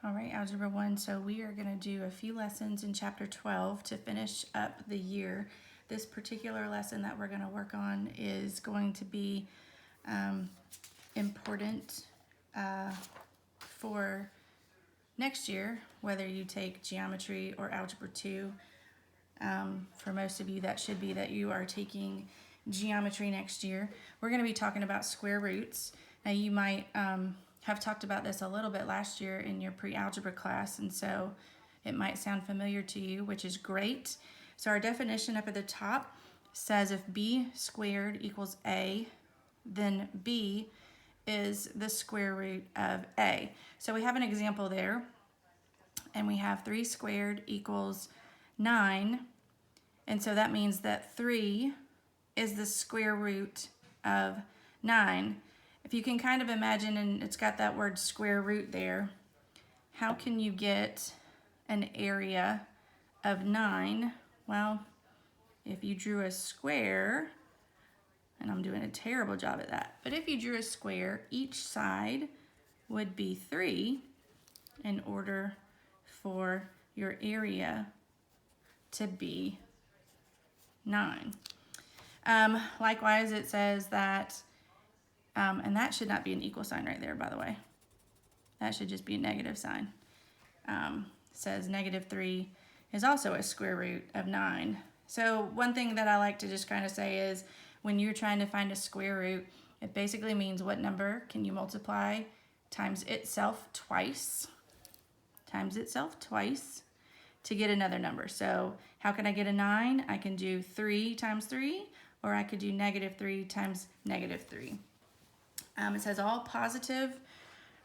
All right, Algebra 1. So we are going to do a few lessons in Chapter 12 to finish up the year. This particular lesson that we're going to work on is going to be important for next year, whether you take Geometry or Algebra 2. For most of you, that should be that you are taking Geometry next year. We're going to be talking about square roots. Now you might have talked about this a little bit last year in your pre-algebra class, and so it might sound familiar to you, which is great. So our definition up at the top says if b squared equals a, then b is the square root of a. So we have an example there, and we have 3 squared equals 9, and so that means that 3 is the square root of 9. If you can kind of imagine, and it's got that word square root there, how can you get an area of 9? Well, if you drew a square, and I'm doing a terrible job at that, but if you drew a square, each side would be 3 in order for your area to be 9. Likewise, it says that and that should not be an equal sign right there, by the way. That should just be a negative sign. It says -3 is also a square root of 9. So one thing that I like to just kind of say is when you're trying to find a square root, it basically means what number can you multiply times itself twice to get another number. So how can I get a 9? I can do 3 times 3, or I could do -3 times -3. It says all positive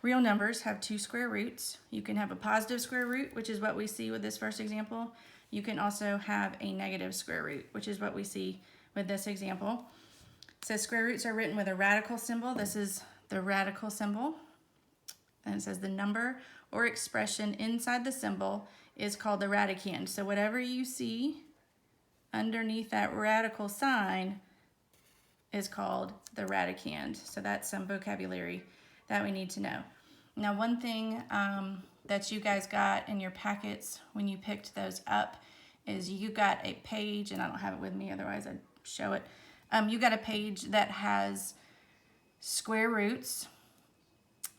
real numbers have 2 square roots. You can have a positive square root, which is what we see with this first example. You can also have a negative square root, which is what we see with this example. It says square roots are written with a radical symbol. This is the radical symbol. And it says the number or expression inside the symbol is called the radicand. So whatever you see underneath that radical sign is called the radicand. So that's some vocabulary that we need to know. Now, one thing that you guys got in your packets when you picked those up is you got a page, and I don't have it with me, otherwise I'd show it. You got a page that has square roots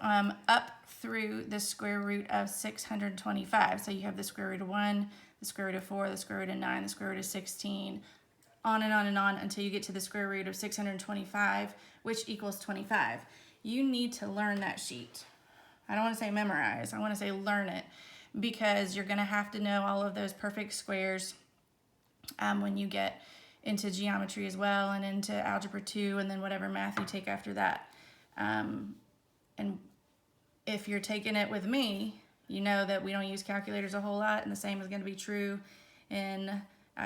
up through the square root of 625. So you have the square root of 1, the square root of 4, the square root of 9, the square root of 16, on and on and on until you get to the square root of 625, which equals 25. You need to learn that sheet. I don't want to say memorize, I want to say learn it, because you're going to have to know all of those perfect squares when you get into geometry as well, and into algebra 2, and then whatever math you take after that. And if you're taking it with me, you know that we don't use calculators a whole lot, and the same is going to be true in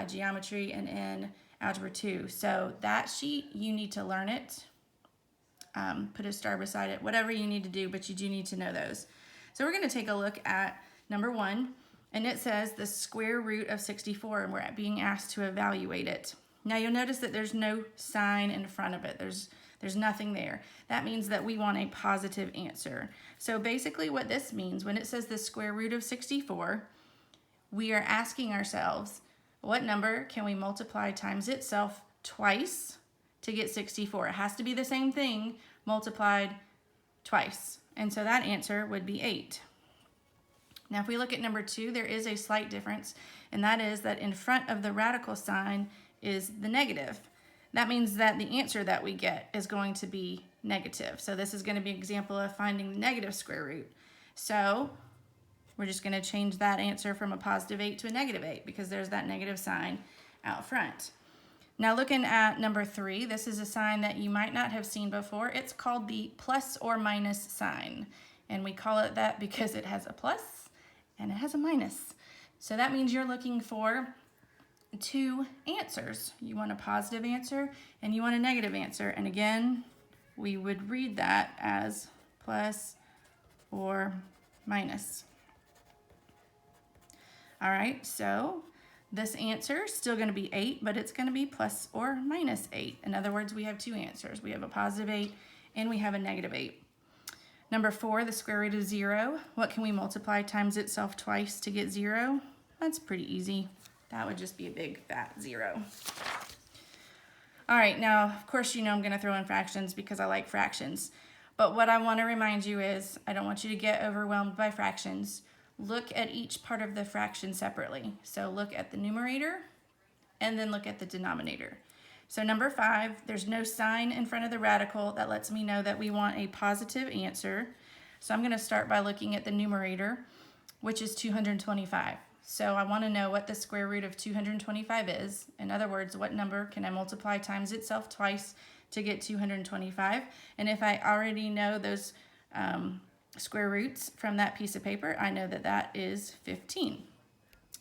geometry and in algebra 2. So that sheet, you need to learn it. Put a star beside it, whatever you need to do, but you do need to know those. So we're going to take a look at number 1, and it says the square root of 64, and we're being asked to evaluate it. Now you'll notice that there's no sign in front of it. There's nothing there. That means that we want a positive answer. So basically what this means, when it says the square root of 64, we are asking ourselves, what number can we multiply times itself twice to get 64? It has to be the same thing multiplied twice. And so that answer would be 8. Now if we look at number 2, there is a slight difference, and that is that in front of the radical sign is the negative. That means that the answer that we get is going to be negative. So this is going to be an example of finding the negative square root. So we're just going to change that answer from a positive 8 to a negative 8 because there's that negative sign out front. Now looking at number 3, this is a sign that you might not have seen before. It's called the plus or minus sign. And we call it that because it has a plus and it has a minus. So that means you're looking for 2 answers. You want a positive answer and you want a negative answer. And again, we would read that as plus or minus. All right, so this answer is still going to be 8, but it's going to be plus or minus 8. In other words, we have 2 answers. We have a positive 8 and we have a negative 8. Number 4, the square root of 0. What can we multiply times itself twice to get 0? That's pretty easy. That would just be a big fat 0. All right, now, of course, you know I'm going to throw in fractions because I like fractions. But what I want to remind you is I don't want you to get overwhelmed by fractions. Look at each part of the fraction separately. So look at the numerator and then look at the denominator. So number 5, there's no sign in front of the radical. That lets me know that we want a positive answer. So I'm going to start by looking at the numerator, which is 225. So I want to know what the square root of 225 is. In other words, what number can I multiply times itself twice to get 225? And if I already know those square roots from that piece of paper, I know that that is 15.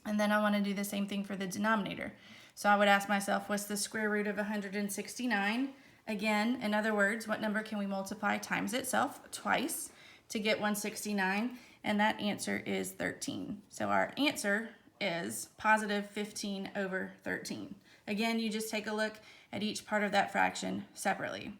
And then I want to do the same thing for the denominator. So I would ask myself, what's the square root of 169? Again, in other words, what number can we multiply times itself twice to get 169? And that answer is 13. So our answer is positive 15 over 13. Again, you just take a look at each part of that fraction separately.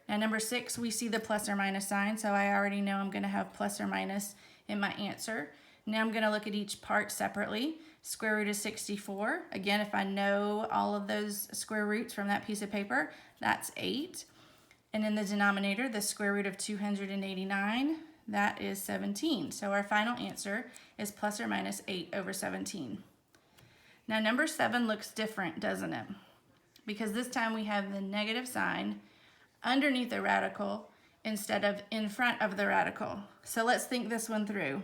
Now number 6, we see the plus or minus sign, so I already know I'm going to have plus or minus in my answer. Now I'm going to look at each part separately. Square root of 64. Again, if I know all of those square roots from that piece of paper, that's 8. And in the denominator, the square root of 289, that is 17. So our final answer is plus or minus 8 over 17. Now number 7 looks different, doesn't it? Because this time we have the negative sign underneath the radical instead of in front of the radical. So let's think this one through.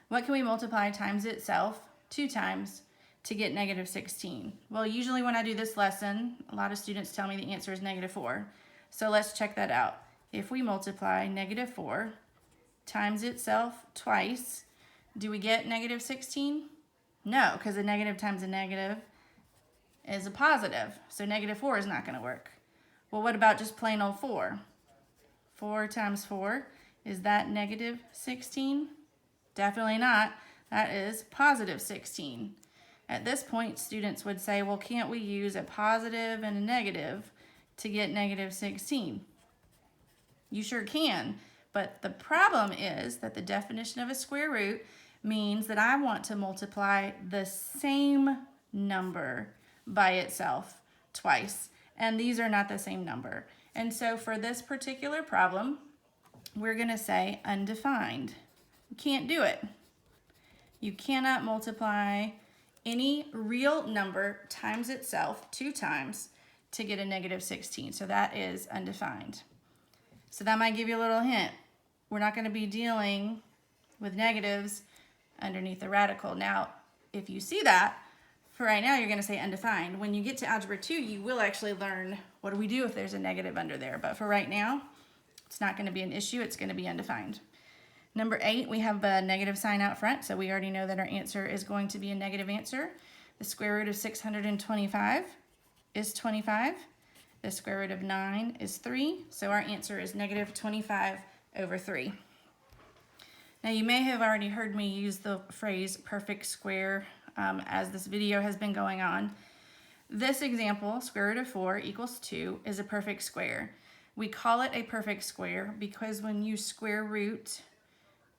What can we multiply times itself 2 times to get negative 16? Well, usually when I do this lesson, a lot of students tell me the answer is negative 4. So let's check that out. If we multiply negative 4 times itself twice, do we get negative 16? No, because a negative times a negative is a positive. So negative 4 is not going to work. Well, what about just plain old 4? 4 times 4, is that negative 16? Definitely not. That is positive 16. At this point, students would say, well, can't we use a positive and a negative to get negative 16? You sure can, but the problem is that the definition of a square root means that I want to multiply the same number by itself twice, and these are not the same number. And so for this particular problem, we're going to say undefined. You can't do it. You cannot multiply any real number times itself 2 times to get a negative 16. So that is undefined. So that might give you a little hint. We're not going to be dealing with negatives underneath the radical. Now, if you see that, for right now, you're going to say undefined. When you get to Algebra 2, you will actually learn what do we do if there's a negative under there. But for right now, it's not going to be an issue. It's going to be undefined. Number 8, we have a negative sign out front, so we already know that our answer is going to be a negative answer. The square root of 625 is 25. The square root of 9 is 3, so our answer is negative 25 over 3. Now you may have already heard me use the phrase perfect square as this video has been going on. This example, square root of 4 equals 2, is a perfect square. We call it a perfect square because when you square root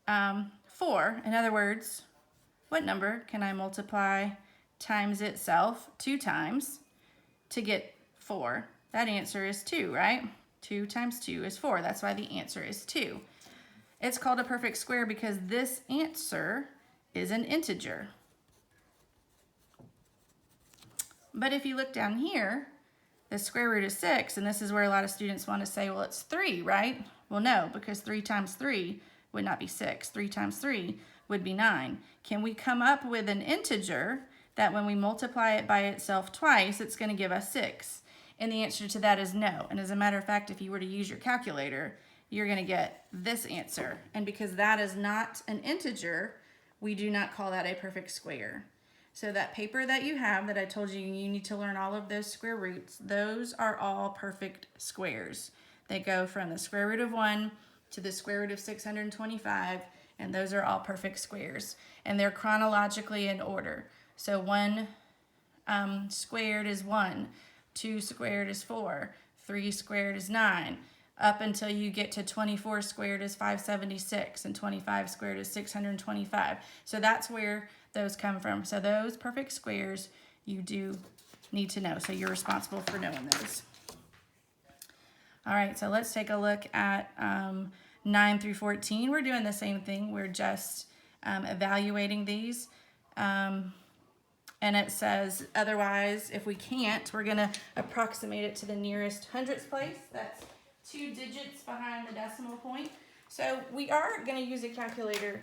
4, in other words, what number can I multiply times itself 2 times to get 4? That answer is 2, right? 2 times 2 is 4. That's why the answer is 2. It's called a perfect square because this answer is an integer. But if you look down here, the square root of 6, and this is where a lot of students want to say, well, it's 3, right? Well, no, because 3 times 3 would not be 6. 3 times 3 would be 9. Can we come up with an integer that when we multiply it by itself twice, it's going to give us 6? And the answer to that is no. And as a matter of fact, if you were to use your calculator, you're going to get this answer. And because that is not an integer, we do not call that a perfect square. So that paper that you have that I told you you need to learn all of those square roots, those are all perfect squares. They go from the square root of 1 to the square root of 625, and those are all perfect squares. And they're chronologically in order. So 1 squared is 1, 2 squared is 4, 3 squared is 9, up until you get to 24 squared is 576 and 25 squared is 625. So that's where those come from. So those perfect squares you do need to know. So you're responsible for knowing those. All right, so let's take a look at 9 through 14. We're doing the same thing. We're just evaluating these. And it says, otherwise, if we can't, we're gonna approximate it to the nearest hundredths place. That's 2 digits behind the decimal point. So we are gonna use a calculator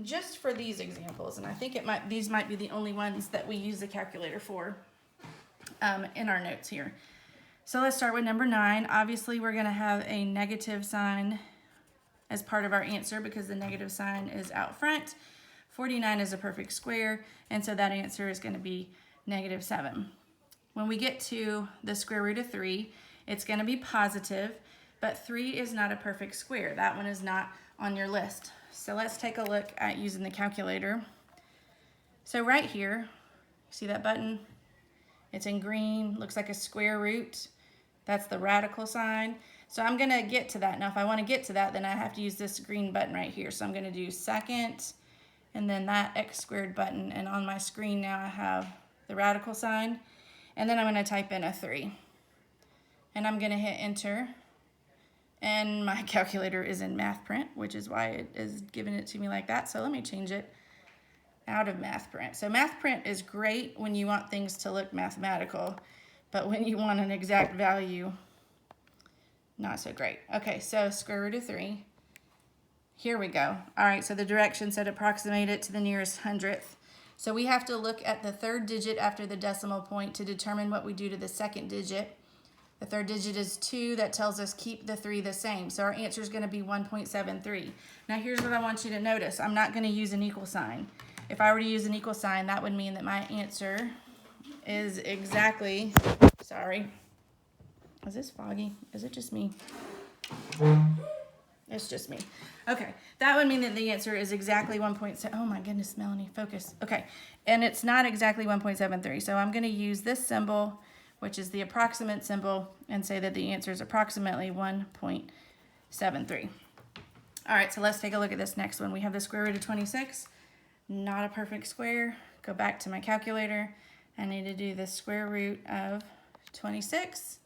just for these examples. And I think these might be the only ones that we use the calculator for in our notes here. So let's start with number 9. Obviously, we're gonna have a negative sign as part of our answer because the negative sign is out front. 49 is a perfect square, and so that answer is going to be -7. When we get to the square root of 3, it's going to be positive, but 3 is not a perfect square. That one is not on your list. So let's take a look at using the calculator. So right here, see that button? It's in green, looks like a square root. That's the radical sign. So I'm going to get to that. Now, if I want to get to that, then I have to use this green button right here. So I'm going to do second, and then that x squared button, and on my screen now I have the radical sign, and then I'm going to type in a 3. And I'm going to hit enter, and my calculator is in math print, which is why it is giving it to me like that. So let me change it out of math print. So math print is great when you want things to look mathematical, but when you want an exact value, not so great. Okay, so square root of 3. Here we go. All right, so the direction said approximate it to the nearest hundredth. So we have to look at the third digit after the decimal point to determine what we do to the second digit. The third digit is 2. That tells us keep the 3 the same. So our answer is going to be 1.73. Now here's what I want you to notice. I'm not going to use an equal sign. If I were to use an equal sign, that would mean that my answer is exactly, sorry. Is this foggy? Is it just me? It's just me. Okay, that would mean that the answer is exactly 1.7. Oh my goodness, Melanie, focus. Okay, and it's not exactly 1.73. So I'm going to use this symbol, which is the approximate symbol, and say that the answer is approximately 1.73. All right, so let's take a look at this next one. We have the square root of 26. Not a perfect square. Go back to my calculator. I need to do the square root of 26,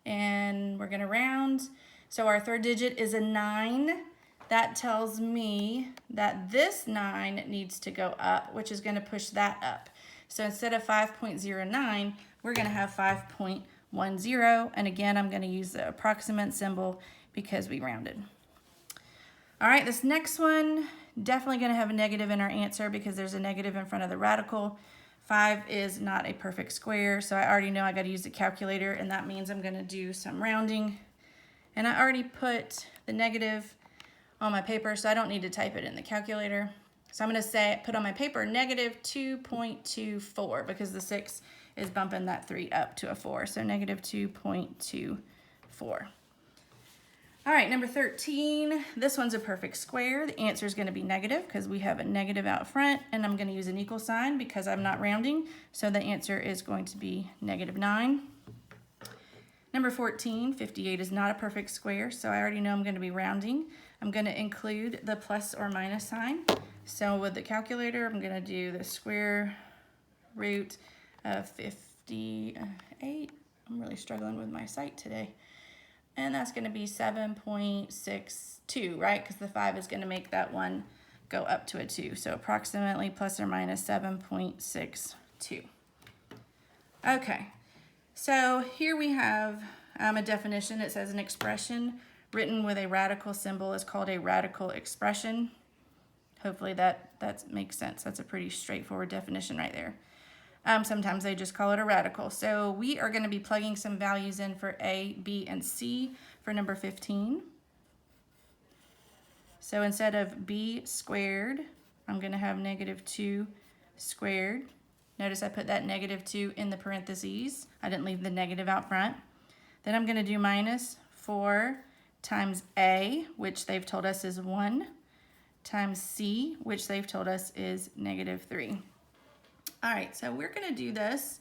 and we're going to round. So our third digit is a 9. That tells me that this 9 needs to go up, which is going to push that up. So instead of 5.09, we're going to have 5.10. And again, I'm going to use the approximate symbol because we rounded. All right, this next one, definitely going to have a negative in our answer because there's a negative in front of the radical. 5 is not a perfect square, so I already know I got to use the calculator, and that means I'm going to do some rounding. And I already put the negative on my paper, so I don't need to type it in the calculator. So I'm going to put on my paper -2.24 because the 6 is bumping that 3 up to a 4. So -2.24. All right, number 13. This one's a perfect square. The answer is going to be negative because we have a negative out front, and I'm going to use an equal sign because I'm not rounding. So the answer is going to be -9. Number 14, 58 is not a perfect square, so I already know I'm going to be rounding. I'm going to include the plus or minus sign. So with the calculator, I'm going to do the square root of 58. I'm really struggling with my sight today. And that's going to be 7.62, right? Because the 5 is going to make that one go up to a 2. So approximately plus or minus 7.62. Okay. So here we have a definition. It says an expression written with a radical symbol is called a radical expression. Hopefully that makes sense. That's a pretty straightforward definition right there. Sometimes they just call it a radical. So we are going to be plugging some values in for A, B, and C for number 15. So instead of B squared, I'm going to have -2 squared. Notice I put that -2 in the parentheses. I didn't leave the negative out front. Then I'm going to do -4 times A, which they've told us is 1, times C, which they've told us is -3. All right, so we're going to do this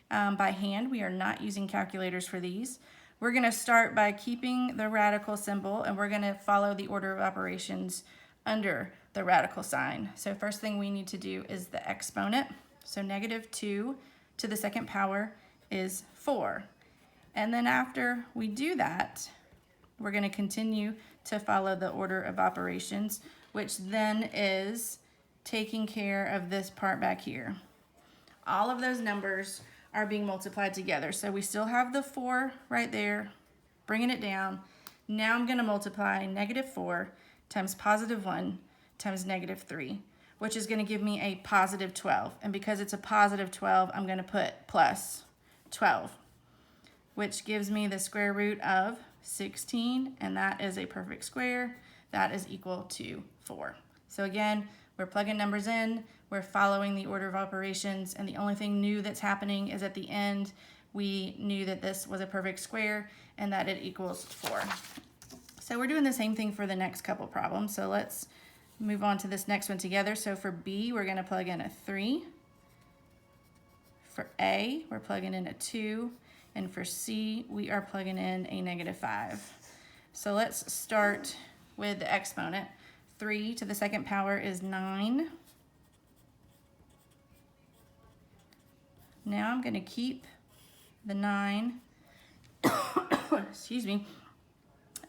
by hand. We are not using calculators for these. We're going to start by keeping the radical symbol, and we're going to follow the order of operations under the radical sign. So first thing we need to do is the exponent. So -2 to the second power is 4. And then after we do that, we're going to continue to follow the order of operations, which then is taking care of this part back here. All of those numbers are being multiplied together. So we still have the 4 right there, bringing it down. Now I'm going to multiply -4 times +1 times -3, which is going to give me a positive 12. And because it's a positive 12, I'm going to put plus 12, which gives me the square root of 16, and that is a perfect square. That is equal to 4. So again, we're plugging numbers in, we're following the order of operations, and the only thing new that's happening is at the end, we knew that this was a perfect square and that it equals 4. So we're doing the same thing for the next couple problems. So let's move on to this next one together. So for B, we're gonna plug in a 3. For A, we're plugging in a 2. And for C, we are plugging in a -5. So let's start with the exponent. 3 to the second power is 9. Now I'm going to keep the 9, excuse me,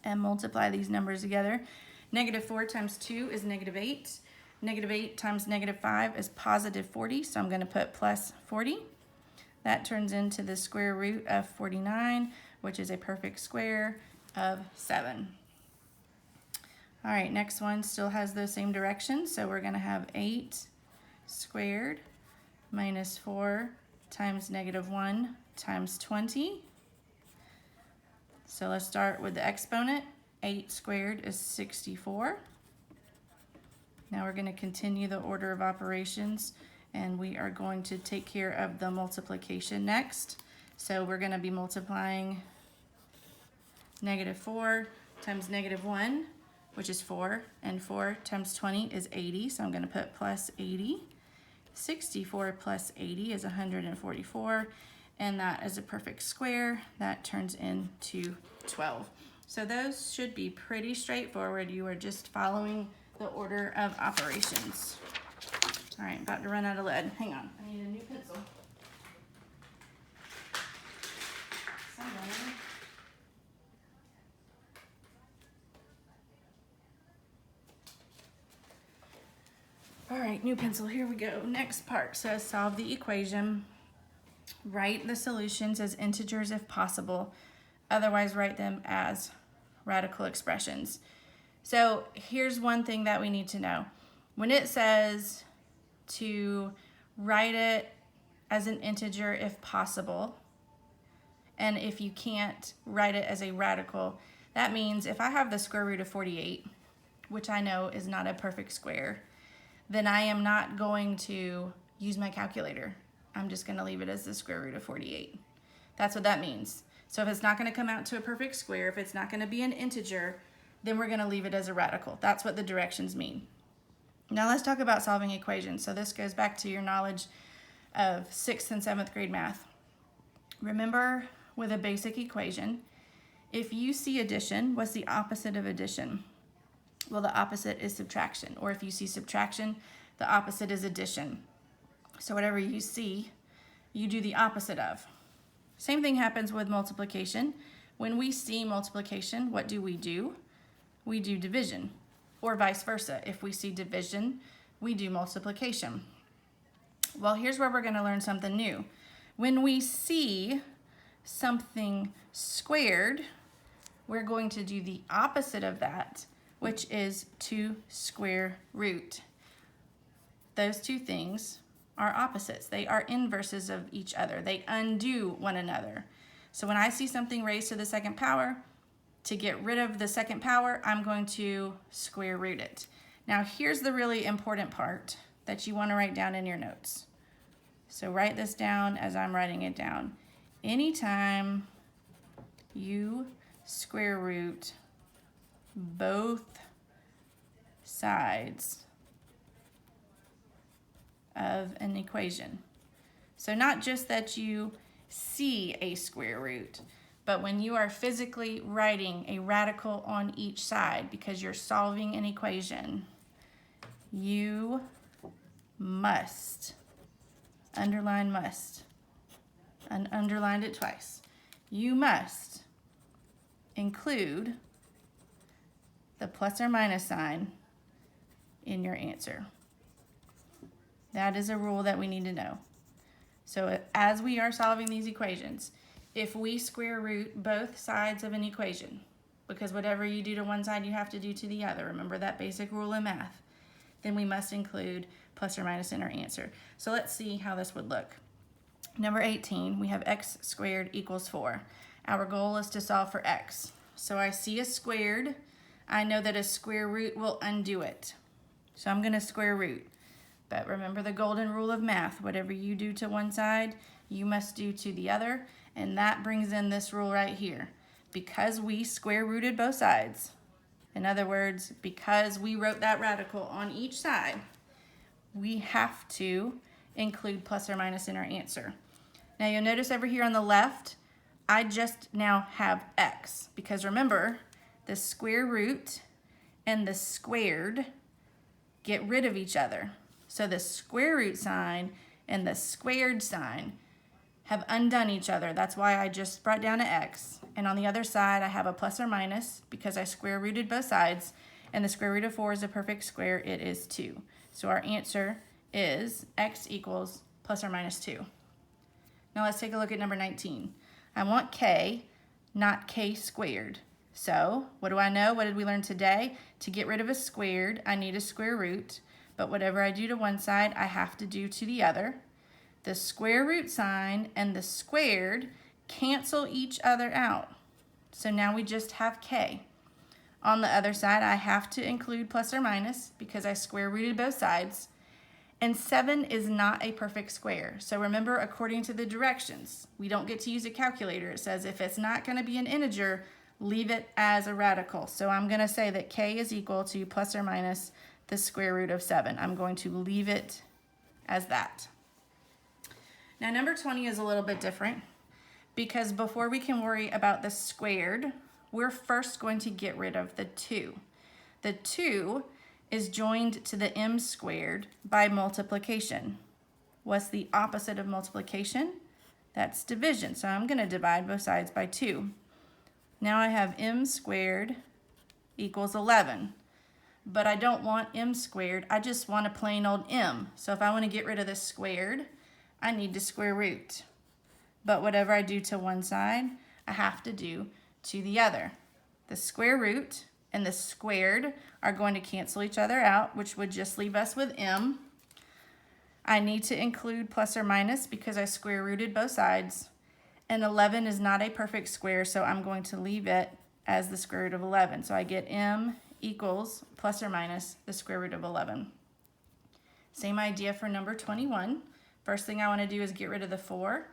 and multiply these numbers together. -4 times 2 is -8. -8 times -5 is positive 40, so I'm going to put plus 40. That turns into the square root of 49, which is a perfect square of 7. All right, next one still has those same directions, so we're going to have 8 squared minus 4 times -1 times 20. So let's start with the exponent. 8 squared is 64. Now we're going to continue the order of operations, and we are going to take care of the multiplication next. So we're going to be multiplying -4 times -1, which is 4, and 4 times 20 is 80, so I'm going to put plus 80. 64 plus 80 is 144, and that is a perfect square. That turns into 12. So those should be pretty straightforward. You are just following the order of operations. All right, about to run out of lead. Hang on, I need a new pencil. Somebody. All right, new pencil, here we go. Next part says solve the equation. Write the solutions as integers if possible. Otherwise, write them as radical expressions. So here's one thing that we need to know. When it says to write it as an integer if possible, and if you can't write it as a radical, that means if I have the square root of 48, which I know is not a perfect square, then I am not going to use my calculator. I'm just going to leave it as the square root of 48. That's what that means. So if it's not going to come out to a perfect square, if it's not going to be an integer, then we're going to leave it as a radical. That's what the directions mean. Now let's talk about solving equations. So this goes back to your knowledge of 6th and 7th grade math. Remember, with a basic equation, if you see addition, what's the opposite of addition? Well, the opposite is subtraction. Or if you see subtraction, the opposite is addition. So whatever you see, you do the opposite of. Same thing happens with multiplication. When we see multiplication, what do? We do division. Or vice versa. If we see division, we do multiplication. Well, here's where we're going to learn something new. When we see something squared, we're going to do the opposite of that, which is to square root. Those two things are opposites. They are inverses of each other. They undo one another. So when I see something raised to the second power, to get rid of the second power, I'm going to square root it. Now here's the really important part that you want to write down in your notes. So write this down as I'm writing it down. Anytime you square root both sides of an equation. So not just that you see a square root, But when you are physically writing a radical on each side because you're solving an equation, you must, underline must, and underlined it twice. You must include the plus or minus sign in your answer. That is a rule that we need to know. So as we are solving these equations, if we square root both sides of an equation, because whatever you do to one side, you have to do to the other, remember that basic rule in math, then we must include plus or minus in our answer. So let's see how this would look. Number 18, we have x squared equals 4. Our goal is to solve for x. So I see a squared. I know that a square root will undo it. So I'm going to square root. But remember the golden rule of math. Whatever you do to one side, you must do to the other. And that brings in this rule right here. Because we square rooted both sides, in other words, because we wrote that radical on each side, we have to include plus or minus in our answer. Now you'll notice over here on the left, I just now have x, because remember, the square root and the squared get rid of each other. So the square root sign and the squared sign have undone each other. That's why I just brought down an x. And on the other side, I have a plus or minus because I square rooted both sides. And the square root of 4 is a perfect square. It is 2. So our answer is x equals plus or minus 2. Now let's take a look at number 19. I want k, not k squared. So what do I know? What did we learn today? To get rid of a squared, I need a square root. But whatever I do to one side, I have to do to the other. The square root sign and the squared cancel each other out. So now we just have k. On the other side, I have to include plus or minus because I square rooted both sides. And 7 is not a perfect square. So remember, according to the directions, we don't get to use a calculator. It says if it's not going to be an integer, leave it as a radical. So I'm going to say that k is equal to plus or minus the square root of 7. I'm going to leave it as that. Now number 20 is a little bit different because before we can worry about the squared, we're first going to get rid of the 2. The 2 is joined to the m squared by multiplication. What's the opposite of multiplication? That's division. So I'm going to divide both sides by 2. Now I have m squared equals 11. But I don't want m squared. I just want a plain old m. So if I want to get rid of the squared, I need to square root. But whatever I do to one side, I have to do to the other. The square root and the squared are going to cancel each other out, which would just leave us with m. I need to include plus or minus because I square rooted both sides. And 11 is not a perfect square, so I'm going to leave it as the square root of 11. So I get m equals plus or minus the square root of 11. Same idea for number 21. First thing I want to do is get rid of the 4.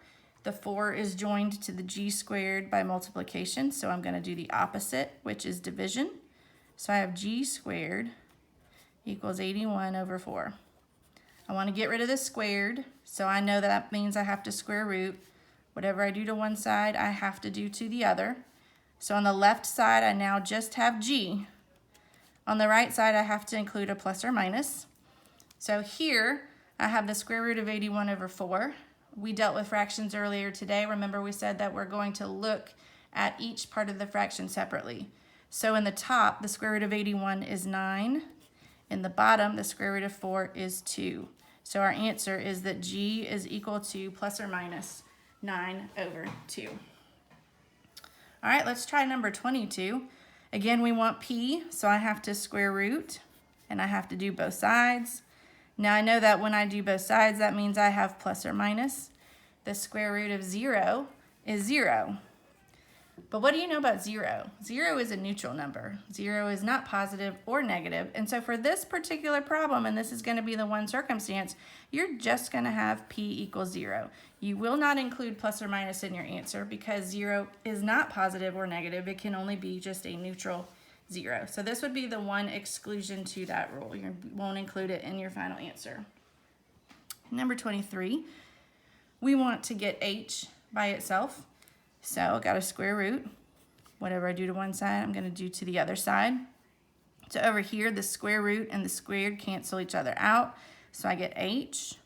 The 4 is joined to the g squared by multiplication, so I'm going to do the opposite, which is division. So I have g squared equals 81 over 4. I want to get rid of the squared, so I know that means I have to square root. Whatever I do to one side, I have to do to the other. So on the left side, I now just have g. On the right side, I have to include a plus or minus. So here, I have the square root of 81 over 4. We dealt with fractions earlier today. Remember, we said that we're going to look at each part of the fraction separately. So in the top, the square root of 81 is 9. In the bottom, the square root of 4 is 2. So our answer is that g is equal to plus or minus 9 over 2. All right, let's try number 22. Again, we want p, so I have to square root, and I have to do both sides. Now I know that when I do both sides, that means I have plus or minus. The square root of 0 is 0. But what do you know about 0? 0 is a neutral number. 0 is not positive or negative. And so for this particular problem, and this is going to be the one circumstance, you're just going to have p equals 0. You will not include plus or minus in your answer because 0 is not positive or negative. It can only be just a neutral 0. So this would be the one exclusion to that rule. You won't include it in your final answer. Number 23, we want to get h by itself. So I got a square root. Whatever I do to one side, I'm going to do to the other side. So over here, the square root and the squared cancel each other out. So I get h.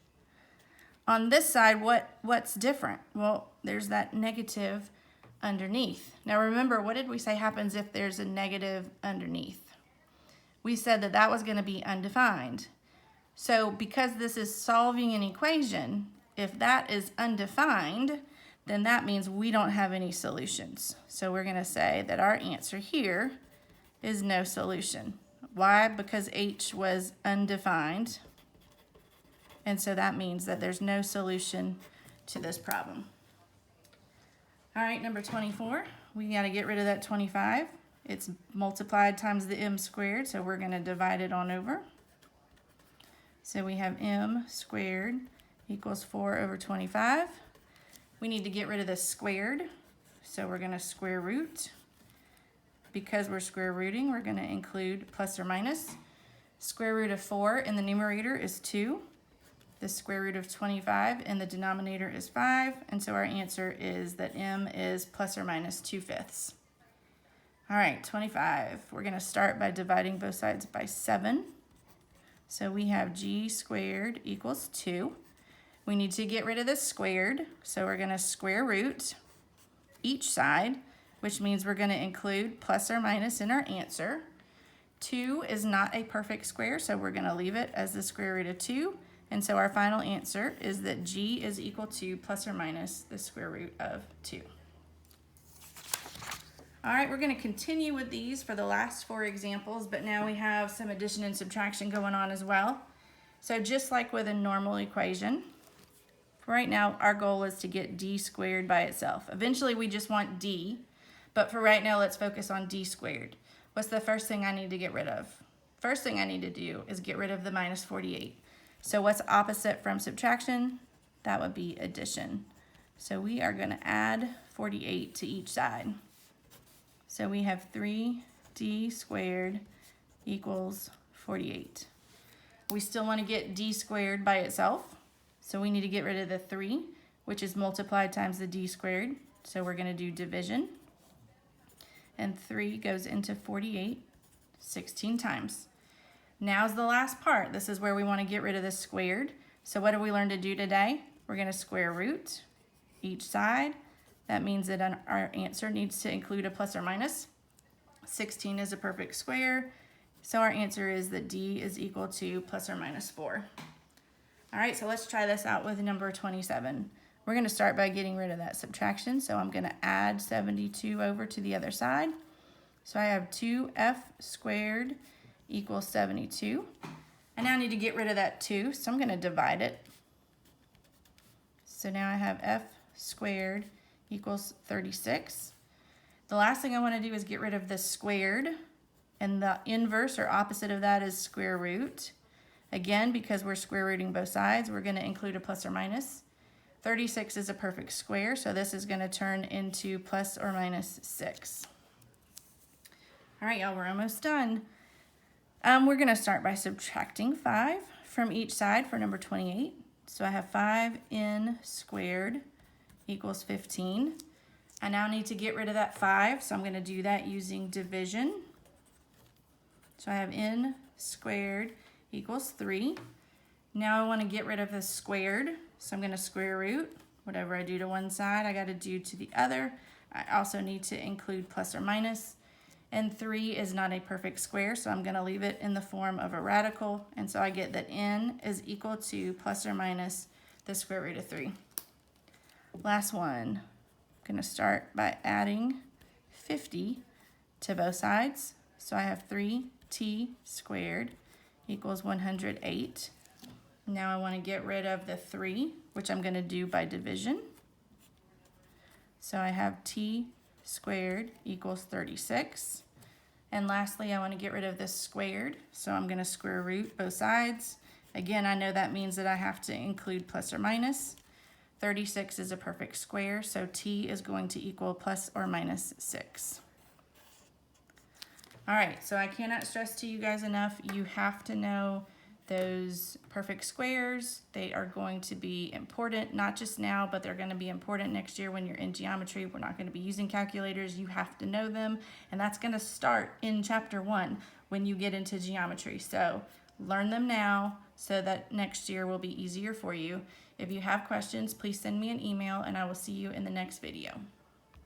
On this side, what's different? Well, there's that negative underneath. Now remember, what did we say happens if there's a negative underneath? We said that that was going to be undefined. So because this is solving an equation, if that is undefined, then that means we don't have any solutions. So we're going to say that our answer here is no solution. Why? Because h was undefined. And so that means that there's no solution to this problem. All right, number 24, we got to get rid of that 25. It's multiplied times the m squared, so we're going to divide it on over. So we have m squared equals 4 over 25. We need to get rid of the squared, so we're going to square root. Because we're square rooting, we're going to include plus or minus. Square root of 4 in the numerator is 2. The square root of 25 in the denominator is 5, and so our answer is that m is plus or minus 2/5. All right, 25. We're going to start by dividing both sides by 7. So we have g squared equals 2. We need to get rid of the squared, so we're going to square root each side, which means we're going to include plus or minus in our answer. 2 is not a perfect square, so we're going to leave it as the square root of 2. And so our final answer is that g is equal to plus or minus the square root of 2. All right, we're going to continue with these for the last 4 examples, but now we have some addition and subtraction going on as well. So just like with a normal equation, right now our goal is to get d squared by itself. Eventually we just want d, but for right now let's focus on d squared. What's the first thing I need to get rid of? First thing I need to do is get rid of the minus 48. So what's opposite from subtraction? That would be addition. So we are going to add 48 to each side. So we have 3d squared equals 48. We still want to get d squared by itself. So we need to get rid of the 3, which is multiplied times the d squared. So we're going to do division. And 3 goes into 48 16 times. Now's the last part. This is where we want to get rid of the squared. So what did we learn to do today? We're going to square root each side. That means that our answer needs to include a plus or minus. 16 is a perfect square. So our answer is that d is equal to plus or minus 4. All right, so let's try this out with number 27. We're going to start by getting rid of that subtraction. So I'm going to add 72 over to the other side. So I have 2f squared equals 72. I now need to get rid of that 2, so I'm going to divide it. So now I have f squared equals 36. The last thing I want to do is get rid of the squared, and the inverse or opposite of that is square root. Again, because we're square rooting both sides, we're going to include a plus or minus. 36 is a perfect square, so this is going to turn into plus or minus 6. All right, y'all, we're almost done. We're going to start by subtracting 5 from each side for number 28. So I have 5n squared equals 15. I now need to get rid of that 5, so I'm going to do that using division. So I have n squared equals 3. Now I want to get rid of the squared, so I'm going to square root. Whatever I do to one side, I got to do to the other. I also need to include plus or minus. And 3 is not a perfect square, so I'm going to leave it in the form of a radical. And so I get that n is equal to plus or minus the square root of 3. Last one. I'm going to start by adding 50 to both sides. So I have 3t squared equals 108. Now I want to get rid of the 3, which I'm going to do by division. So I have t squared equals 36. And lastly, I want to get rid of this squared, so I'm going to square root both sides. Again, I know that means that I have to include plus or minus. 36 is a perfect square, so t is going to equal plus or minus 6. All right, so I cannot stress to you guys enough, you have to know those perfect squares. They are going to be important, not just now, but they're going to be important next year when you're in geometry. We're not going to be using calculators. You have to know them, and that's going to start in chapter 1 when you get into geometry. So learn them now so that next year will be easier for you. If you have questions, please send me an email, and I will see you in the next video.